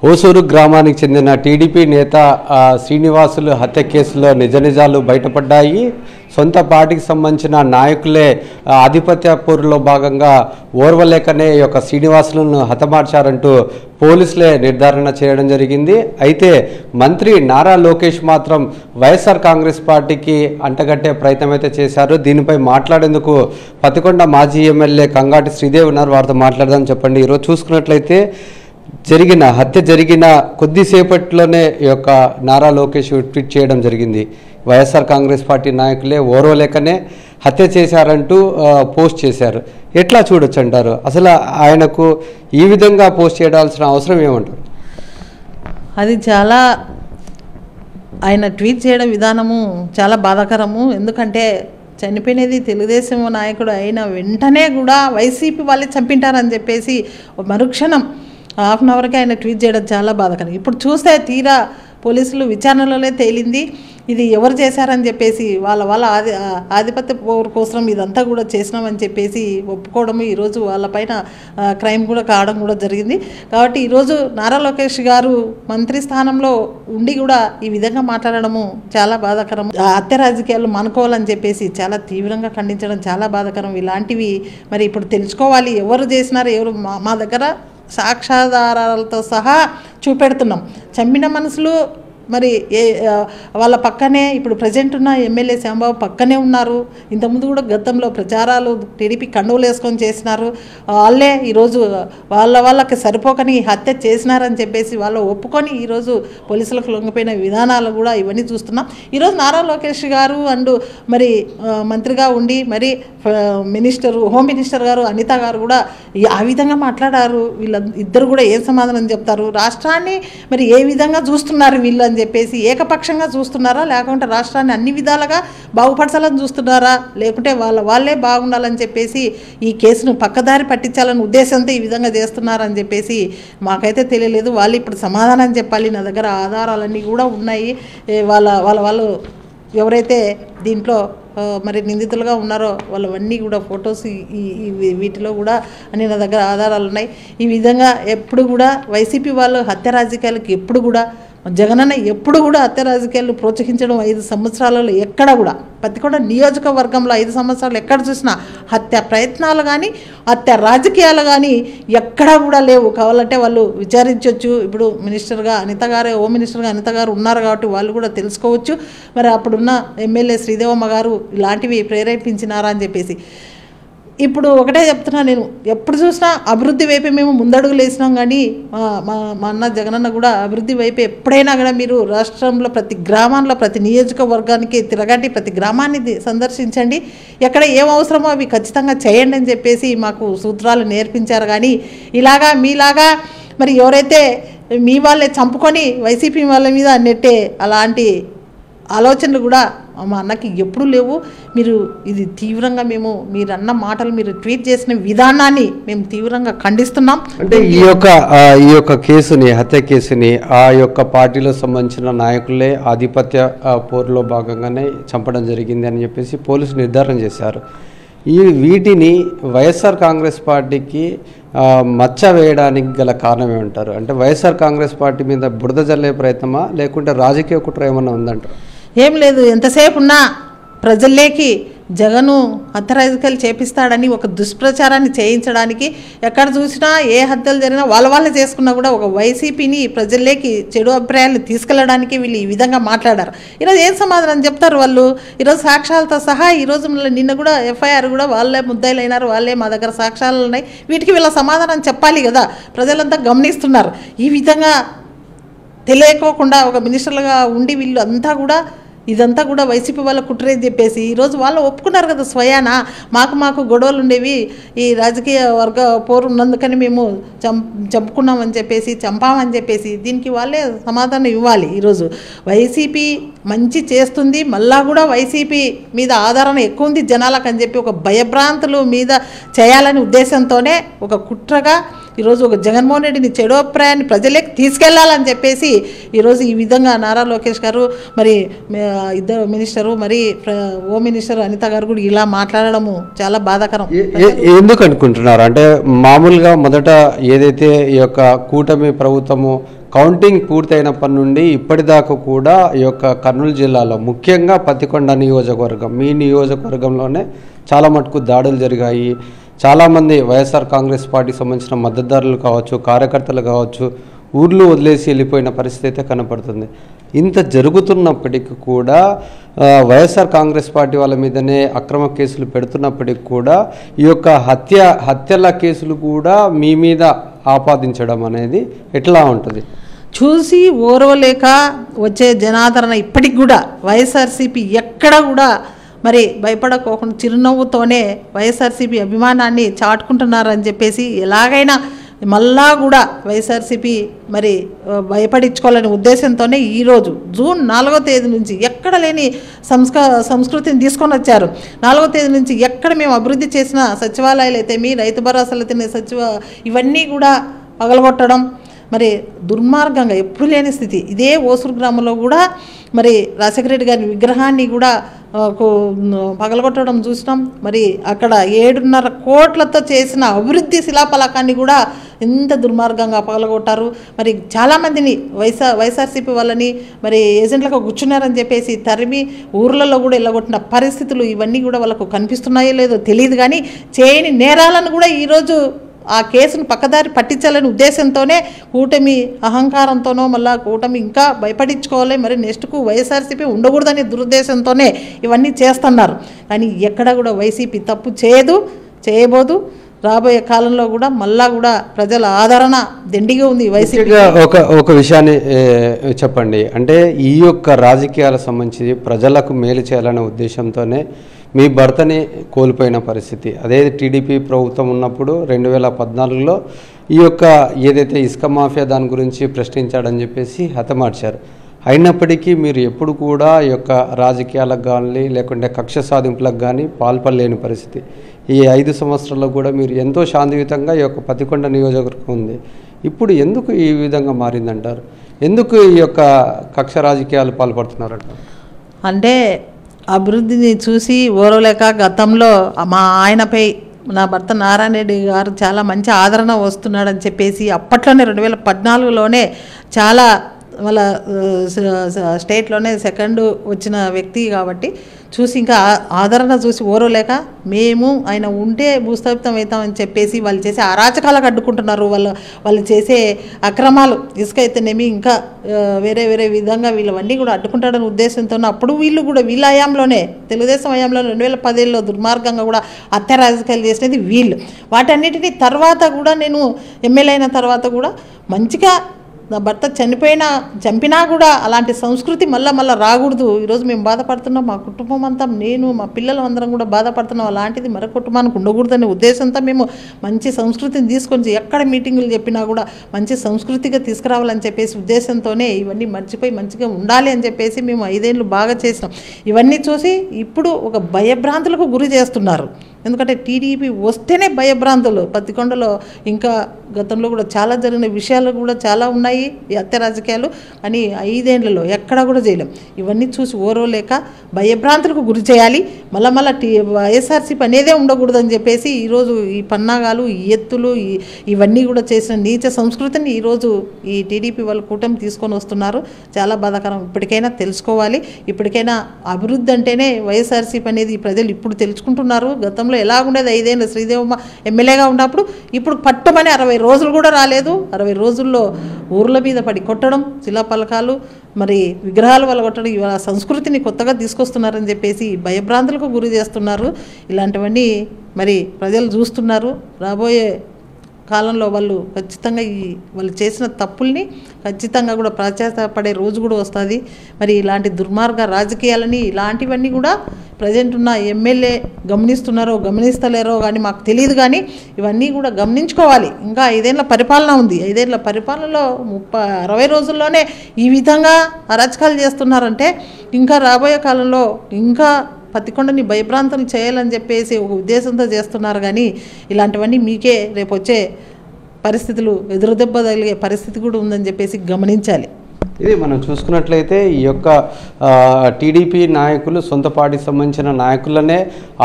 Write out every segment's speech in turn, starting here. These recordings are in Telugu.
ఓసూరు గ్రామానికి చెందిన టీడీపీ నేత శ్రీనివాసులు హత్య కేసులో నిజాలు బయటపడ్డాయి. సొంత పార్టీకి సంబంధించిన నాయకులే ఆధిపత్య పోరులో భాగంగా ఓర్వలేకనే ఈ యొక్క శ్రీనివాసులను హతమార్చారంటూ పోలీసులే నిర్ధారణ చేయడం జరిగింది. అయితే మంత్రి నారా లోకేష్ మాత్రం వైఎస్ఆర్ కాంగ్రెస్ పార్టీకి అంటగట్టే ప్రయత్నం అయితే చేశారు. దీనిపై మాట్లాడేందుకు పతికొండ మాజీ ఎమ్మెల్యే కంగాటి శ్రీదేవి ఉన్నారు. వారితో మాట్లాడదాం. చెప్పండి, ఈరోజు చూసుకున్నట్లయితే హత్య జరిగిన కొద్దిసేపట్లోనే ఈ యొక్క నారా లోకేష్ ట్వీట్ చేయడం జరిగింది. వైఎస్ఆర్ కాంగ్రెస్ పార్టీ నాయకులే ఓర్వలేకనే హత్య చేశారంటూ పోస్ట్ చేశారు. ఎట్లా చూడొచ్చు అంటారు? అసలు ఆయనకు ఈ విధంగా పోస్ట్ చేయాల్సిన అవసరం ఏమంటారు? అది చాలా ఆయన ట్వీట్ చేయడం విధానము చాలా బాధాకరము. ఎందుకంటే చనిపోయినది తెలుగుదేశం నాయకుడు అయిన వెంటనే కూడా వైసీపీ వాళ్ళే చంపింటారని చెప్పేసి మరుక్షణం హాఫ్ అన్ అవర్కి ఆయన ట్వీట్ చేయడం చాలా బాధాకరం. ఇప్పుడు చూస్తే తీరా పోలీసులు విచారణలోనే తేలింది ఇది ఎవరు చేశారని చెప్పేసి వాళ్ళ ఆధిపత్య పౌరు కోసం ఇదంతా కూడా చేసినామని చెప్పేసి ఒప్పుకోవడం, ఈరోజు వాళ్ళపైన క్రైమ్ కూడా కావడం కూడా జరిగింది. కాబట్టి ఈరోజు నారా లోకేష్ గారు మంత్రి స్థానంలో ఉండి కూడా ఈ విధంగా మాట్లాడడము చాలా బాధాకరం. హత్య రాజకీయాలు మానుకోవాలని చెప్పేసి చాలా తీవ్రంగా ఖండించడం చాలా బాధాకరం. ఇలాంటివి మరి ఇప్పుడు తెలుసుకోవాలి, ఎవరు చేసినారు, ఎవరు మా దగ్గర సాక్ష్యాధారాలతో సహా చూపెడుతున్నాం. చంపిన మనుషులు మరి వాళ్ళ పక్కనే ఇప్పుడు ప్రజెంట్ ఉన్న ఎమ్మెల్యే శ్యాంబాబు పక్కనే ఉన్నారు. ఇంతకుముందు కూడా గతంలో ప్రచారాలు టీడీపీ కండువులు వేసుకొని చేసినారు. వాళ్ళే ఈరోజు వాళ్ళకి సరిపోకని హత్య చేసినారని చెప్పేసి వాళ్ళు ఒప్పుకొని ఈరోజు పోలీసులకు లొంగిపోయిన విధానాలు కూడా ఇవన్నీ చూస్తున్నాం. ఈరోజు నారా లోకేష్ గారు అండ్ మరి మంత్రిగా ఉండి మరి హోమ్ మినిస్టర్ గారు అనిత గారు కూడా ఆ విధంగా మాట్లాడారు. ఇద్దరు కూడా ఏం సమాధానం చెప్తారు? రాష్ట్రాన్ని మరి ఏ విధంగా చూస్తున్నారు వీళ్ళు అని చెప్పేసి, ఏకపక్షంగా చూస్తున్నారా లేకుంటే రాష్ట్రాన్ని అన్ని విధాలుగా బాగుపరచాలని చూస్తున్నారా, లేకుంటే వాళ్ళే బాగుండాలని చెప్పేసి ఈ కేసును పక్కదారి పట్టించాలని ఉద్దేశంతో ఈ విధంగా చేస్తున్నారని చెప్పేసి మాకైతే తెలియలేదు. వాళ్ళు ఇప్పుడు సమాధానం చెప్పాలి. నా దగ్గర ఆధారాలన్నీ కూడా ఉన్నాయి. వాళ్ళు ఎవరైతే దీంట్లో మరి నిందితులుగా ఉన్నారో వాళ్ళవన్నీ కూడా ఫొటోస్ వీటిలో కూడా అన్ని నా దగ్గర ఆధారాలు ఉన్నాయి. ఈ విధంగా ఎప్పుడు కూడా వైసీపీ వాళ్ళు హత్య రాజకీయాలకు ఎప్పుడు కూడా జగనన్న ఎప్పుడు కూడా హత్య రాజకీయాలు ప్రోత్సహించడం 5 సంవత్సరాలలో ఎక్కడ కూడా పతికొండ నియోజకవర్గంలో 5 సంవత్సరాలు ఎక్కడ చూసినా హత్య ప్రయత్నాలు కానీ హత్య రాజకీయాలు కానీ ఎక్కడా కూడా లేవు. కావాలంటే వాళ్ళు విచారించవచ్చు. ఇప్పుడు మినిస్టర్గా అనిత గారే, హోమ్ మినిస్టర్గా అనిత గారు ఉన్నారు కాబట్టి వాళ్ళు కూడా తెలుసుకోవచ్చు. మరి అప్పుడున్న ఎమ్మెల్యే శ్రీదేవమ్మ గారు ఇలాంటివి ప్రేరేపించినారా అని చెప్పేసి. ఇప్పుడు ఒకటే చెప్తున్నా, నేను ఎప్పుడు చూసినా అభివృద్ధి వైపే మేము ముందడుగులు వేసినాం. కానీ మా అన్న జగనన్న కూడా అభివృద్ధి వైపు ఎప్పుడైనా కూడా మీరు రాష్ట్రంలో ప్రతి గ్రామంలో ప్రతి నియోజకవర్గానికి తిరగండి, ప్రతి గ్రామాన్ని సందర్శించండి, ఎక్కడ ఏం అవసరమో అవి ఖచ్చితంగా చేయండి అని చెప్పేసి మాకు సూత్రాలు నేర్పించారు. కానీ ఇలాగా మీలాగా మరి ఎవరైతే మీ వాళ్ళే చంపుకొని వైసీపీ వాళ్ళ మీద నెట్టే అలాంటి ఆలోచనలు కూడా మా అన్నకి ఎప్పుడూ లేవు. మీరు ఇది తీవ్రంగా మీరు అన్న మాటలు, మీరు ట్వీట్ చేసిన విధానాన్ని మేము తీవ్రంగా ఖండిస్తున్నాం. అంటే ఈ యొక్క కేసుని, హత్య కేసుని ఆ యొక్క పార్టీలో సంబంధించిన నాయకులే ఆధిపత్య పోరులో భాగంగానే చంపడం జరిగింది అని చెప్పేసి పోలీసులు నిర్ధారణ చేశారు. వీటిని వైఎస్ఆర్ కాంగ్రెస్ పార్టీకి మచ్చ వేయడానికి గల కారణం ఏమంటారు? అంటే వైఎస్ఆర్ కాంగ్రెస్ పార్టీ మీద బురద జల్లే ప్రయత్నమా, లేకుంటే రాజకీయ కుట్ర ఏమన్నా ఉందంటారు? ఏం లేదు. ఎంతసేపు ఉన్నా ప్రజల్లోకి జగను హత్య రాజకీయాలు చేపిస్తాడని ఒక దుష్ప్రచారాన్ని చేయించడానికి, ఎక్కడ చూసినా ఏ హత్యలు జరిగినా వాళ్ళే చేసుకున్నా కూడా ఒక వైసీపీని ప్రజల్లోకి చెడు అభిప్రాయాలు తీసుకెళ్లడానికి వీళ్ళు ఈ విధంగా మాట్లాడారు. ఈరోజు ఏం సమాధానం చెప్తారు వాళ్ళు? ఈరోజు సాక్ష్యాలతో సహా ఈరోజు నిన్న కూడా ఎఫ్ఐఆర్ కూడా వాళ్ళే ముద్దాయిలు అయినారు, వాళ్ళే మా దగ్గర సాక్ష్యాలు ఉన్నాయి, వీటికి వీళ్ళ సమాధానం చెప్పాలి కదా. ప్రజలంతా గమనిస్తున్నారు. ఈ విధంగా తెలియకోకుండా ఒక మినిస్టర్లుగా ఉండి వీళ్ళు అంతా కూడా ఇదంతా కూడా వైసీపీ వాళ్ళ కుట్రేది చెప్పేసి ఈరోజు వాళ్ళు ఒప్పుకున్నారు కదా స్వయాన. మాకు గొడవలు ఉండేవి, ఈ రాజకీయ వర్గ పోరు ఉన్నందుకని మేము చంపుకున్నామని చెప్పేసి, చంపామని చెప్పేసి దీనికి వాళ్ళే సమాధానం ఇవ్వాలి. ఈరోజు వైసీపీ మంచి చేస్తుంది, మళ్ళా కూడా వైసీపీ మీద ఆదరణ ఎక్కువ ఉంది జనాలకు అని చెప్పి ఒక భయభ్రాంతుల మీద చేయాలనే ఉద్దేశంతోనే ఒక కుట్రగా ఈరోజు ఒక జగన్మోహన్ రెడ్డిని చెడు అభిప్రాయాన్ని ప్రజలకు తీసుకెళ్లాలని చెప్పేసి ఈరోజు ఈ విధంగా నారా లోకేష్ గారు మరి ఇద్దరు మినిస్టరు మరి హోమ్ మినిస్టర్ అనిత గారు కూడా ఇలా మాట్లాడడము చాలా బాధాకరం. ఎందుకు అనుకుంటున్నారు? అంటే మామూలుగా మొదట ఏదైతే ఈ యొక్క కూటమి ప్రభుత్వము కౌంటింగ్ పూర్తయినప్పటి నుండి ఇప్పటిదాకా కూడా ఈ యొక్క కర్నూలు జిల్లాలో ముఖ్యంగా పత్తికొండ నియోజకవర్గం, మీ నియోజకవర్గంలోనే చాలా మటుకు దాడులు జరిగాయి. చాలామంది వైఎస్ఆర్ కాంగ్రెస్ పార్టీకి సంబంధించిన మద్దతుదారులు కావచ్చు, కార్యకర్తలు కావచ్చు, ఊర్లు వదిలేసి వెళ్ళిపోయిన పరిస్థితి అయితే కనపడుతుంది. ఇంత జరుగుతున్నప్పటికీ కూడా వైఎస్ఆర్ కాంగ్రెస్ పార్టీ వాళ్ళ మీదనే అక్రమ కేసులు పెడుతున్నప్పటికీ కూడా ఈ యొక్క హత్యల కేసులు కూడా మీ మీద ఆపాదించడం అనేది ఎట్లా ఉంటుంది? చూసి ఓర్వలేక వచ్చే జనాదరణ ఇప్పటికి కూడా వైఎస్ఆర్సీపీ ఎక్కడ కూడా మరి భయపడకోకుండా చిరునవ్వుతోనే వైఎస్ఆర్సీపీ అభిమానాన్ని చాటుకుంటున్నారని చెప్పేసి ఎలాగైనా మళ్ళా కూడా వైఎస్ఆర్సీపీ మరి భయపడించుకోవాలనే ఉద్దేశంతోనే ఈరోజు జూన్ 4వ తేదీ నుంచి ఎక్కడ లేని సంస్కృతిని తీసుకొని వచ్చారు. 4వ తేదీ నుంచి ఎక్కడ మేము అభివృద్ధి చేసిన సచివాలయాలు అయితే రైతు భరోసాలు అయితే ఇవన్నీ కూడా పగలగొట్టడం మరి దుర్మార్గంగా ఎప్పుడు లేని స్థితి. ఇదే ఓసూరు గ్రామంలో కూడా మరి రాజశేఖర రెడ్డి గారి విగ్రహాన్ని కూడా పగలగొట్టడం చూసినాం. మరి అక్కడ 7.5 కోట్లతో చేసిన అభివృద్ధి శిలాఫలకాన్ని కూడా ఎంత దుర్మార్గంగా పగలగొట్టారు. మరి చాలామందిని వైఎస్ఆర్సీపీ వాళ్ళని మరి ఏజెంట్లకు కూర్చున్నారని చెప్పేసి తరిమి ఊర్లలో కూడా వెళ్ళగొట్టిన పరిస్థితులు ఇవన్నీ కూడా వాళ్ళకు కనిపిస్తున్నాయో లేదో తెలియదు. కానీ చేయని నేరాలను కూడా ఈరోజు ఆ కేసును పక్కదారి పట్టించాలనే ఉద్దేశంతోనే కూటమి అహంకారంతోనో మళ్ళీ కూటమి ఇంకా భయపడించుకోవాలి, మరి నెక్స్ట్కు వైఎస్ఆర్సీపీ ఉండకూడదనే దురుద్దేశంతోనే ఇవన్నీ చేస్తున్నారు. కానీ ఎక్కడ కూడా వైసీపీ తప్పు చేయబోదు. రాబోయే కాలంలో కూడా మళ్ళా కూడా ప్రజల ఆదరణ దండిగా ఉంది వైసీపీ. ఒక విషయాన్ని చెప్పండి, అంటే ఈ యొక్క రాజకీయాలకు సంబంధించి ప్రజలకు మేలు చేయాలనే ఉద్దేశంతోనే మీ భర్తని కోల్పోయిన పరిస్థితి. అదే టీడీపీ ప్రభుత్వం ఉన్నప్పుడు 2014లో ఈ యొక్క ఏదైతే ఇసుక మాఫియా దాని గురించి ప్రశ్నించాడని చెప్పేసి హతమార్చారు. అయినప్పటికీ మీరు ఎప్పుడు కూడా ఈ యొక్క రాజకీయాలకు కానీ లేకుంటే కక్ష సాధింపులకు కానీ పాల్పడలేని పరిస్థితి. ఈ 5 సంవత్సరాల్లో కూడా మీరు ఎంతో శాంతియుతంగా ఈ యొక్క పత్తికొండ నియోజకవర్గం ఉంది. ఇప్పుడు ఎందుకు ఈ విధంగా మారిందంటారు? ఎందుకు ఈ యొక్క కక్ష రాజకీయాలు పాల్పడుతున్నారంట? అంటే అభివృద్ధిని చూసి ఓరవలేక గతంలో మా ఆయనపై నా భర్త నారాయణ రెడ్డి గారు చాలా మంచి ఆదరణ వస్తున్నాడని చెప్పేసి అప్పట్లోనే 2014లోనే చాలా వాళ్ళ స్టేట్లోనే 2nd వచ్చిన వ్యక్తి కాబట్టి చూసి ఇంకా ఆదరణ చూసి ఓరవలేక మేము ఆయన ఉంటే భూస్థాపితం అవుతామని చెప్పేసి వాళ్ళు చేసే అరాచకాలకు అడ్డుకుంటున్నారు. వాళ్ళు చేసే అక్రమాలు ఇసుక అయితేనేమి ఇంకా వేరే విధంగా వీళ్ళవన్నీ కూడా అడ్డుకుంటాడని ఉద్దేశంతో అప్పుడు వీళ్ళు కూడా వీళ్ళ హయాంలోనే తెలుగుదేశం హయాంలో 2017లో దుర్మార్గంగా కూడా హత్య రాజకీయాలు చేసినది వీళ్ళు. వాటన్నిటినీ తర్వాత కూడా నేను ఎమ్మెల్యే అయిన తర్వాత కూడా మంచిగా నా భర్త చంపినా కూడా అలాంటి సంస్కృతి మళ్ళీ రాకూడదు. ఈరోజు మేము బాధపడుతున్నాం, మా కుటుంబం అంతా, నేను మా పిల్లలు అందరం కూడా బాధపడుతున్నాం. అలాంటిది మరొక కుటుంబానికి ఉండకూడదనే ఉద్దేశంతో మేము మంచి సంస్కృతిని తీసుకొని ఎక్కడ మీటింగులు చెప్పినా కూడా మంచి సంస్కృతిగా తీసుకురావాలని చెప్పేసి ఉద్దేశంతోనే ఇవన్నీ మర్చిపోయి మంచిగా ఉండాలి అని చెప్పేసి మేము 5 ఏళ్ళు బాగా చేసినాం. ఇవన్నీ చూసి ఇప్పుడు ఒక భయభ్రాంతులకు గురి చేస్తున్నారు. ఎందుకంటే టీడీపీ వస్తేనే భయభ్రాంతులు. పత్తికొండలో ఇంకా గతంలో కూడా చాలా జరిగిన విషయాలు కూడా చాలా ఉన్నాయి ఈ హత్య రాజకీయాలు. కానీ 5 ఏళ్లలో ఎక్కడా కూడా చేయలేం. ఇవన్నీ చూసి ఓరవలేక భయభ్రాంతులకు గురి చేయాలి, మళ్ళీ వైఎస్ఆర్సీపీ అనేదే ఉండకూడదని చెప్పేసి ఈరోజు ఈ పన్నాగాలు, ఈ ఎత్తులు, ఇవన్నీ కూడా చేసిన నీచ సంస్కృతిని ఈరోజు ఈ టీడీపీ వాళ్ళు కూటమి తీసుకొని వస్తున్నారు. చాలా బాధాకరం. ఇప్పటికైనా తెలుసుకోవాలి. ఇప్పటికైనా అభివృద్ధి అంటేనే వైఎస్ఆర్సీపీ అనేది ప్రజలు ఇప్పుడు తెలుసుకుంటున్నారు. గతంలో ఎలా ఉండేది 5 ఏళ్ళు శ్రీదేవమ్మ ఎమ్మెల్యేగా ఉన్నప్పుడు, ఇప్పుడు పట్టమని 60 రోజులు కూడా రాలేదు. 60 రోజుల్లో ఊర్ల మీద పడి కొట్టడం, శిలాఫలకాలు, మరి విగ్రహాలు వల్ల కొట్టడం, ఇవాళ సంస్కృతిని కొత్తగా తీసుకొస్తున్నారని చెప్పేసి భయభ్రాంతులకు గురి చేస్తున్నారు. ఇలాంటివన్నీ మరి ప్రజలు చూస్తున్నారు. రాబోయే కాలంలో వాళ్ళు ఖచ్చితంగా వాళ్ళు చేసిన తప్పుల్ని ఖచ్చితంగా కూడా పశ్చాత్తాపడే రోజు కూడా వస్తుంది. మరి ఇలాంటి దుర్మార్గ రాజకీయాలని ఇలాంటివన్నీ కూడా ప్రజెంట్ ఉన్న ఎమ్మెల్యే గమనిస్తలేరో కానీ మాకు తెలియదు. కానీ ఇవన్నీ కూడా గమనించుకోవాలి. ఇంకా 5 ఏళ్ల పరిపాలన ఉంది. 5 ఏళ్ల పరిపాలనలో 60 రోజుల్లోనే ఈ విధంగా అరాచకాలు చేస్తున్నారంటే ఇంకా రాబోయే కాలంలో ఇంకా పత్తికొండని భయభ్రాంతం చేయాలని చెప్పేసి ఒక ఉద్దేశంతో చేస్తున్నారు. కానీ ఇలాంటివన్నీ మీకే రేపు వచ్చే పరిస్థితులు ఎదురుదెబ్బ తగిలే పరిస్థితి కూడా ఉందని చెప్పేసి గమనించాలి. ఇది మనం చూసుకున్నట్లయితే ఈ యొక్క టీడీపీ నాయకులు సొంత పార్టీకి సంబంధించిన నాయకులనే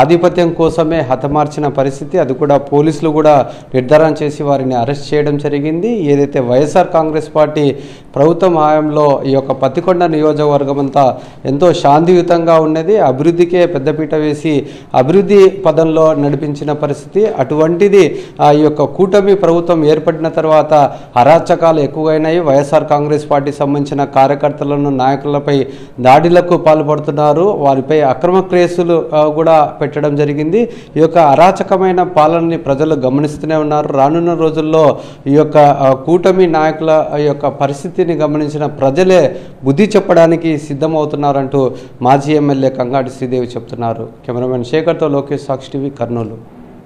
ఆధిపత్యం కోసమే హతమార్చిన పరిస్థితి, అది కూడా పోలీసులు కూడా నిర్ధారణ చేసి వారిని అరెస్ట్ చేయడం జరిగింది. ఏదైతే వైఎస్ఆర్ కాంగ్రెస్ పార్టీ ప్రభుత్వం హయాంలో ఈ యొక్క పత్తికొండ నియోజకవర్గం అంతా ఎంతో శాంతియుతంగా ఉన్నది, అభివృద్ధికే పెద్దపీట వేసి అభివృద్ధి పదంలో నడిపించిన పరిస్థితి. అటువంటిది ఈ యొక్క కూటమి ప్రభుత్వం ఏర్పడిన తర్వాత అరాచకాలు ఎక్కువైనాయి. వైఎస్ఆర్ కాంగ్రెస్ పార్టీ సంబంధించిన కార్యకర్తలను నాయకులపై దాడులకు పాల్పడుతున్నారు, వారిపై అక్రమ కేసులు కూడా పెట్టడం జరిగింది. ఈ యొక్క అరాచకమైన పాలనని ప్రజలు గమనిస్తూనే ఉన్నారు. రానున్న రోజుల్లో ఈ యొక్క కూటమి నాయకుల యొక్క పరిస్థితిని గమనించిన ప్రజలే బుద్ధి చెప్పడానికి సిద్ధమవుతున్నారంటూ మాజీ ఎమ్మెల్యే కంగాటి శ్రీదేవి చెప్తున్నారు. కెమెరామెన్ శేఖర్తో లోకేష్, సాక్షి టీవీ, కర్నూలు.